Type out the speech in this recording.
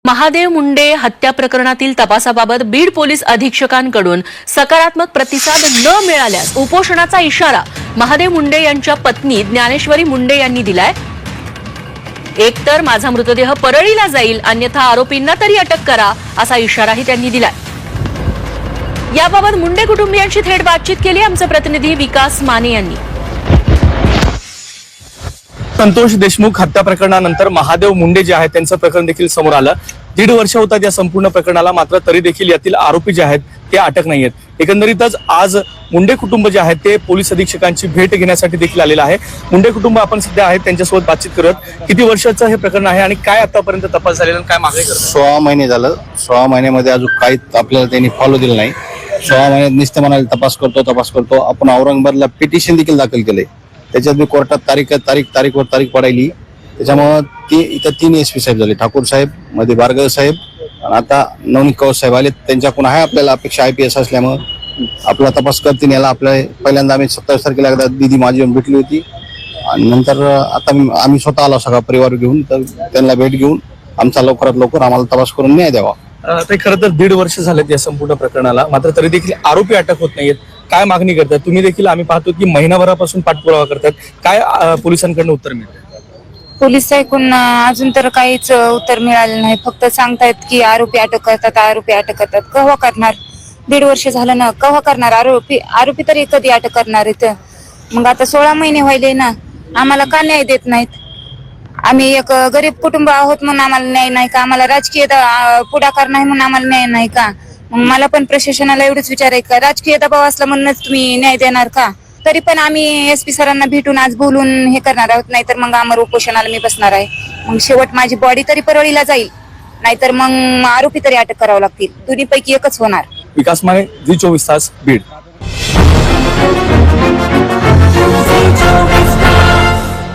महादेव मुंडे हत्या प्रकरणातील तपासाबाबत बीड पोलीस अधीक्षकांकडून सकारात्मक प्रतिसाद न मिळाल्यास उपोषणाचा इशारा महादेव मुंडे यांच्या पत्नी ज्ञानेश्वरी मुंडे यांनी दिलाय। एकतर माझा मृतदेह परळीला जाईल, अन्यथा आरोपींना तरी अटक करा, असा इशाराही त्यांनी दिलाय। याबाबत मुंडे कुटुंबियांशी थेट बातचीत केली आमचे प्रतिनिधी विकास माने यांनी। संतोष देशमुख हत्या प्रकरणानंतर महादेव मुंडे जे आहेत त्यांचं प्रकरण देखील समोर आलं। 1.5 वर्ष होतात या संपूर्ण प्रकरणाला, मात्र तरी देखील यातील आरोपी जे आहेत ते अटक नाही आहेत। एकंदरीतच आज मुंडे कुटुंब जे आहे ते पोलीस अधीक्षकांची भेट घेण्यासाठी देखील आलेलं आहे। मुंडे कुटुंब आपण सध्या आहेत त्यांच्यासोबत बातचीत करत, किती वर्षाचं हे प्रकरण आहे आणि काय आतापर्यंत तपास झालेला आणि काय मागणी करतात? 16 महिने झालं। 16 महिन्यामध्ये अजून काही आपल्याला त्यांनी फॉलो दिलं नाही। 16 महिन्यात नुसतं म्हणाले तपास करतो। आपण औरंगाबादला पिटिशन देखील दाखल केले, त्याच्यात मी कोर्टात तारीखवर तारीख पडायली। त्याच्यामुळे इथं 3 SP साहेब झाले, ठाकूर साहेब, मध्ये बारगळ साहेब आणि आता नवनीत कौर साहेब आले। त्यांच्याकडून आहे आपल्याला अपेक्षा IPS असल्यामुळे आपला तपास करतील। याला आपल्या पहिल्यांदा आम्ही 27 तारखेला एकदा दिदी माझी येऊन भेटली होती आणि नंतर आता आम्ही स्वतः आलो सगळा परिवार घेऊन, तर त्यांना भेट घेऊन आमचा लवकरात लवकर आम्हाला तपास करून न्याय द्यावा। ते खरं तर 1.5 वर्ष झालेत या संपूर्ण प्रकरणाला, मात्र तरी देखील आरोपी अटक होत नाहीयेत। काय मागणी करतात तुम्ही? देखील आम्ही पाहतो की महिनाभरापासून पाठपुरावा करतात, काय पोलिसांकडून उत्तर मिळतं? पोलीस ऐकून अजून तर काहीच उत्तर मिळालं नाही। फक्त सांगतायत की आरोपी अटक करतात। केव्हा करणार? 1.5 वर्ष झालं ना, केव्हा करणार? आरोपी तरी कधी अटक करणार इथं? मग आता 16 महिने व्हायले ना, आम्हाला का न्याय देत नाहीत? आम्ही एक गरीब कुटुंब आहोत म्हणून आम्हाला न्याय नाही का? आम्हाला राजकीय पुढाकार नाही म्हणून आम्हाला न्याय नाही का? मग मला पण प्रशासनाला एवढंच विचारायचं का, राजकीय दबाव असला म्हणूनच तुम्ही न्याय देणार का? तरी पण आम्ही SP सरांना भेटून आज बोलून हे करणार आहोत, नाहीतर मग आम्हाला उपोषणाला मी बसणार आहे। मग शेवट माझी बॉडी तरी परळीला जाईल, नाहीतर मग आरोपी तरी अटक करावं लागतील। दोन्हीपैकी एकच होणार। विकास माने, झी 24 तास, बीड।